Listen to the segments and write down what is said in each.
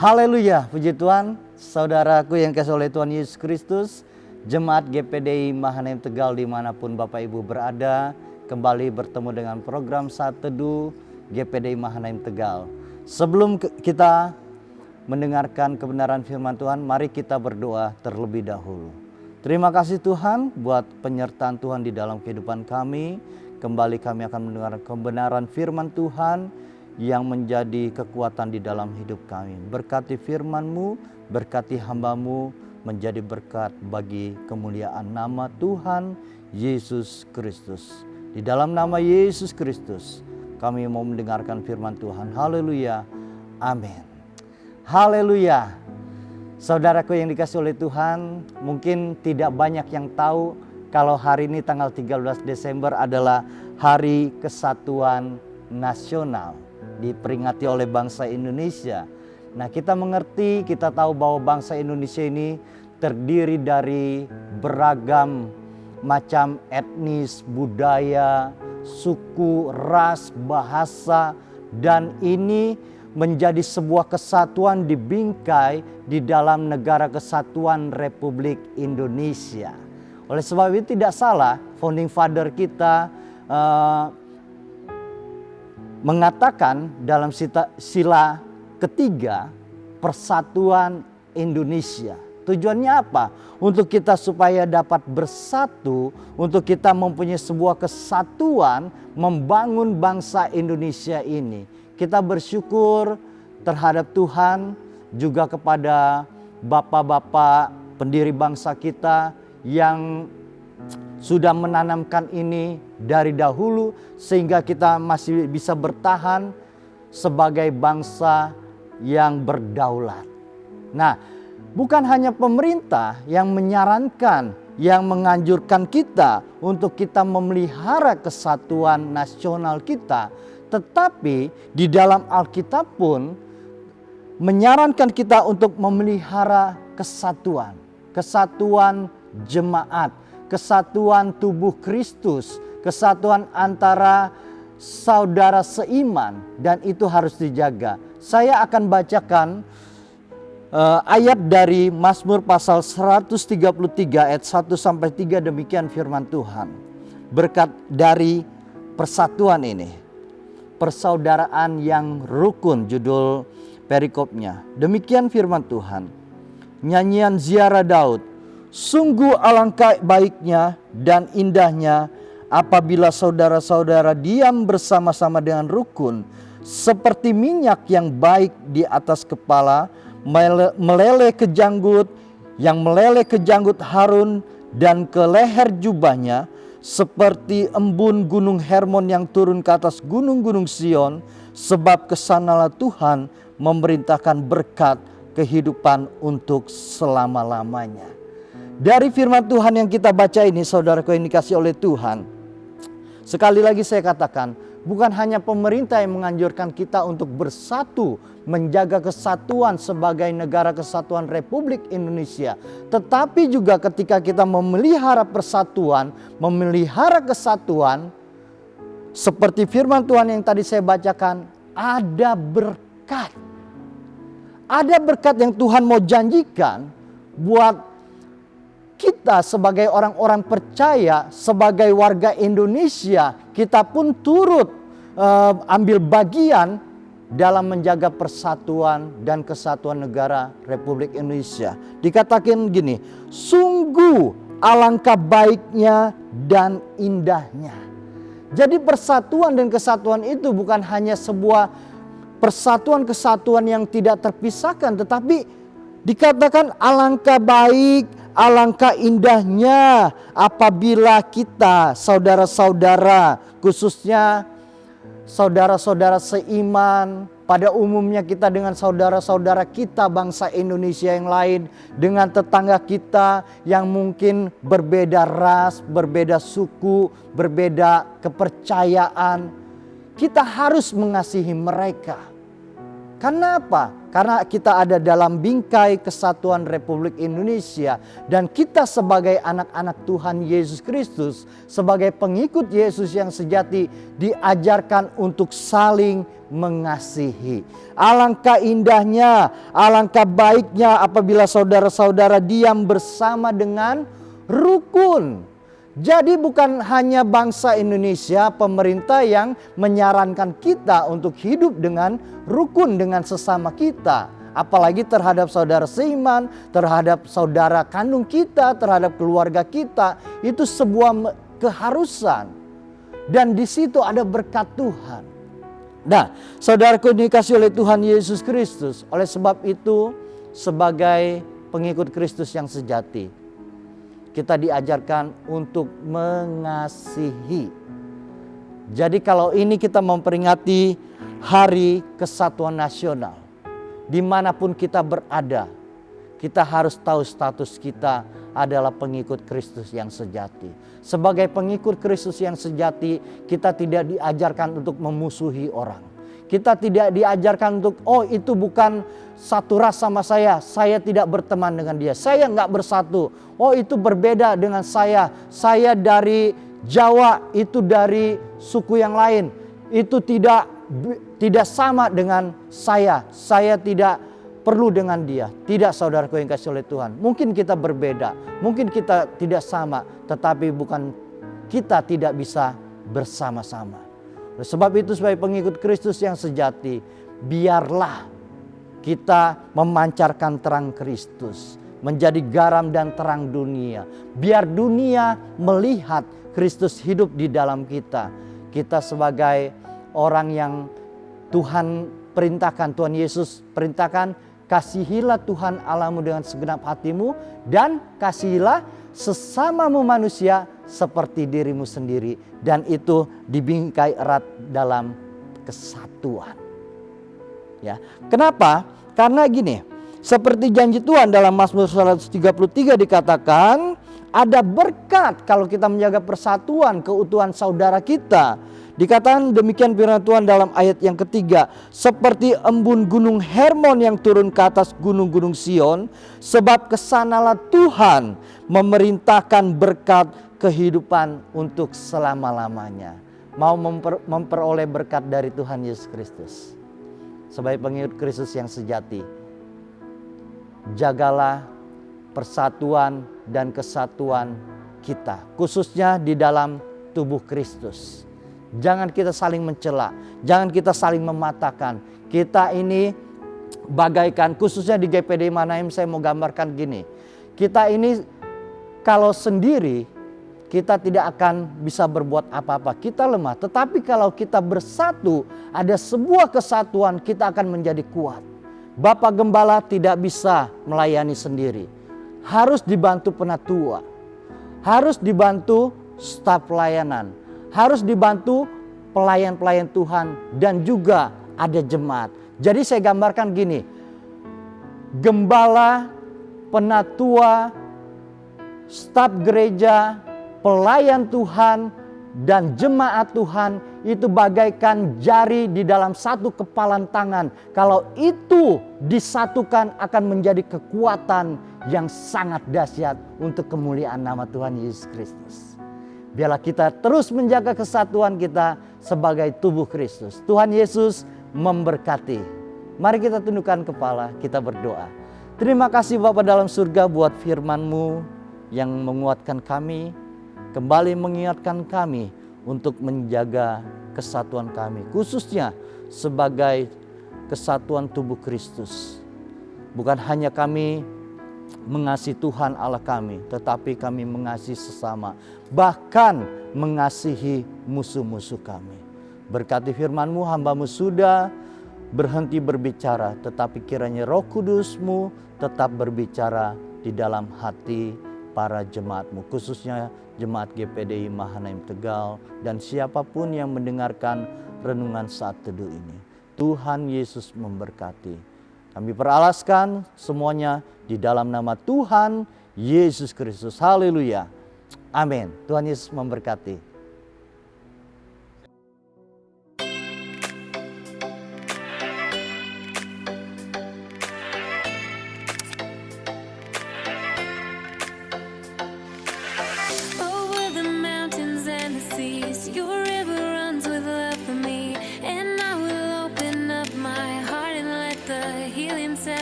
Haleluya, puji Tuhan. Saudaraku yang kasih oleh Tuhan Yesus Kristus, Jemaat GPDI Mahanaim Tegal dimanapun Bapak Ibu berada, kembali bertemu dengan program Saat Teduh GPDI Mahanaim Tegal. Sebelum kita mendengarkan kebenaran firman Tuhan, mari kita berdoa terlebih dahulu. Terima kasih Tuhan buat penyertaan Tuhan di dalam kehidupan kami. Kembali kami akan mendengar kebenaran firman Tuhan yang menjadi kekuatan di dalam hidup kami. Berkati firman-Mu, berkati hamba-Mu, menjadi berkat bagi kemuliaan nama Tuhan Yesus Kristus. Di dalam nama Yesus Kristus, kami mau mendengarkan firman Tuhan. Haleluya, amin. Haleluya. Saudaraku yang dikasih oleh Tuhan, mungkin tidak banyak yang tahu kalau hari ini tanggal 13 Desember adalah Hari Kesatuan Nasional, diperingati oleh bangsa Indonesia. Nah, kita mengerti, kita tahu bahwa bangsa Indonesia ini terdiri dari beragam macam etnis, budaya, suku, ras, bahasa, dan ini menjadi sebuah kesatuan di bingkai di dalam Negara Kesatuan Republik Indonesia. Oleh sebab itu tidak salah founding father kita mengatakan dalam sila ketiga Persatuan Indonesia. Tujuannya apa? Untuk kita supaya dapat bersatu, untuk kita mempunyai sebuah kesatuan membangun bangsa Indonesia ini. Kita bersyukur terhadap Tuhan, juga kepada bapak-bapak pendiri bangsa kita yang sudah menanamkan ini dari dahulu sehingga kita masih bisa bertahan sebagai bangsa yang berdaulat. Nah, bukan hanya pemerintah yang menyarankan, yang menganjurkan kita untuk kita memelihara kesatuan nasional kita, tetapi di dalam Alkitab pun menyarankan kita untuk memelihara kesatuan, kesatuan jemaat, kesatuan tubuh Kristus, kesatuan antara saudara seiman, dan itu harus dijaga. Saya akan bacakan ayat dari Mazmur pasal 133 ayat 1 sampai 3, demikian firman Tuhan. Berkat dari persatuan ini, persaudaraan yang rukun, judul perikopnya. Demikian firman Tuhan. Nyanyian ziarah Daud. Sungguh alangkah baiknya dan indahnya apabila saudara-saudara diam bersama-sama dengan rukun, seperti minyak yang baik di atas kepala, meleleh ke janggut, yang meleleh ke janggut Harun dan ke leher jubahnya, seperti embun gunung Hermon yang turun ke atas gunung-gunung Sion, sebab kesanalah Tuhan memerintahkan berkat kehidupan untuk selama-lamanya. Dari firman Tuhan yang kita baca ini, saudaraku yang dikasih oleh Tuhan, sekali lagi saya katakan, bukan hanya pemerintah yang menganjurkan kita untuk bersatu, menjaga kesatuan sebagai negara kesatuan Republik Indonesia, tetapi juga ketika kita memelihara persatuan, memelihara kesatuan, seperti firman Tuhan yang tadi saya bacakan, ada berkat. Ada berkat yang Tuhan mau janjikan buat kita sebagai orang-orang percaya, sebagai warga Indonesia, kita pun turut ambil bagian dalam menjaga persatuan dan kesatuan negara Republik Indonesia. Dikatakan gini, sungguh alangkah baiknya dan indahnya. Jadi persatuan dan kesatuan itu bukan hanya sebuah persatuan-kesatuan yang tidak terpisahkan, tetapi dikatakan alangkah baik, alangkah indahnya apabila kita, saudara-saudara, khususnya saudara-saudara seiman, pada umumnya kita dengan saudara-saudara kita bangsa Indonesia yang lain, dengan tetangga kita yang mungkin berbeda ras, berbeda suku, berbeda kepercayaan, kita harus mengasihi mereka. Karena apa? karena kita ada dalam bingkai kesatuan Republik Indonesia dan kita sebagai anak-anak Tuhan Yesus Kristus, sebagai pengikut Yesus yang sejati diajarkan untuk saling mengasihi. Alangkah indahnya, alangkah baiknya apabila saudara-saudara diam bersama dengan rukun. Jadi bukan hanya bangsa Indonesia, pemerintah yang menyarankan kita untuk hidup dengan rukun dengan sesama kita. Apalagi terhadap saudara seiman, terhadap saudara kandung kita, terhadap keluarga kita. Itu sebuah keharusan. Dan di situ ada berkat Tuhan. Nah, saudaraku dikasihi oleh Tuhan Yesus Kristus. Oleh sebab itu, sebagai pengikut Kristus yang sejati, kita diajarkan untuk mengasihi. Jadi kalau ini kita memperingati Hari Kesatuan Nasional, dimanapun kita berada, kita harus tahu status kita adalah pengikut Kristus yang sejati. Sebagai pengikut Kristus yang sejati, kita tidak diajarkan untuk memusuhi orang. Kita tidak diajarkan untuk, oh itu bukan satu ras sama saya tidak berteman dengan dia, saya nggak bersatu. Oh itu berbeda dengan saya dari Jawa, itu dari suku yang lain. Itu tidak sama dengan saya tidak perlu dengan dia. Tidak, saudaraku yang kasih oleh Tuhan. Mungkin kita berbeda, mungkin kita tidak sama, tetapi bukan kita tidak bisa bersama-sama. Sebab itu sebagai pengikut Kristus yang sejati, biarlah kita memancarkan terang Kristus, menjadi garam dan terang dunia. Biar dunia melihat Kristus hidup di dalam kita. Kita sebagai orang yang Tuhan perintahkan, Tuhan Yesus perintahkan, kasihilah Tuhan Allahmu dengan segenap hatimu dan kasihilah sesamamu manusia seperti dirimu sendiri, dan itu dibingkai erat dalam kesatuan. Ya, kenapa? Karena gini, seperti janji Tuhan dalam Mazmur 133 dikatakan, ada berkat kalau kita menjaga persatuan, keutuhan saudara kita. Dikatakan demikian firman Tuhan dalam ayat yang ketiga, seperti embun gunung Hermon yang turun ke atas gunung-gunung Sion, sebab kesanalah Tuhan memerintahkan berkat kehidupan untuk selama-lamanya. Mau memperoleh berkat dari Tuhan Yesus Kristus, sebagai pengikut Kristus yang sejati, jagalah persatuan dan kesatuan kita, khususnya di dalam tubuh Kristus. Jangan kita saling mencela, jangan kita saling mematahkan. Kita ini bagaikan, khususnya di GPD Mahanaim, saya mau gambarkan gini. Kita ini kalau sendiri, kita tidak akan bisa berbuat apa-apa. Kita lemah, tetapi kalau kita bersatu, ada sebuah kesatuan, kita akan menjadi kuat. Bapak Gembala tidak bisa melayani sendiri. Harus dibantu penatua, harus dibantu staf pelayanan, harus dibantu pelayan-pelayan Tuhan, dan juga ada jemaat. Jadi saya gambarkan gini, gembala, penatua, staf gereja, pelayan Tuhan, dan jemaat Tuhan itu bagaikan jari di dalam satu kepalan tangan. Kalau itu disatukan akan menjadi kekuatan yang sangat dahsyat untuk kemuliaan nama Tuhan Yesus Kristus. Biarlah kita terus menjaga kesatuan kita sebagai tubuh Kristus. Tuhan Yesus memberkati. Mari kita tundukkan kepala, kita berdoa. Terima kasih Bapa dalam surga buat firman-Mu yang menguatkan kami, kembali mengingatkan kami untuk menjaga kesatuan kami, khususnya sebagai kesatuan tubuh Kristus. Bukan hanya kami mengasihi Tuhan Allah kami, tetapi kami mengasihi sesama, bahkan mengasihi musuh-musuh kami. Berkati firman-Mu, hamba-Mu sudah berhenti berbicara, tetapi kiranya Roh Kudus-Mu tetap berbicara di dalam hati para jemaat-Mu, khususnya jemaat GPDI Mahanaim Tegal, dan siapapun yang mendengarkan renungan saat teduh ini. Tuhan Yesus memberkati. Kami peralaskan semuanya di dalam nama Tuhan Yesus Kristus. Haleluya. Amin. Tuhan Yesus memberkati.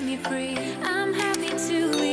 me free. I'm happy to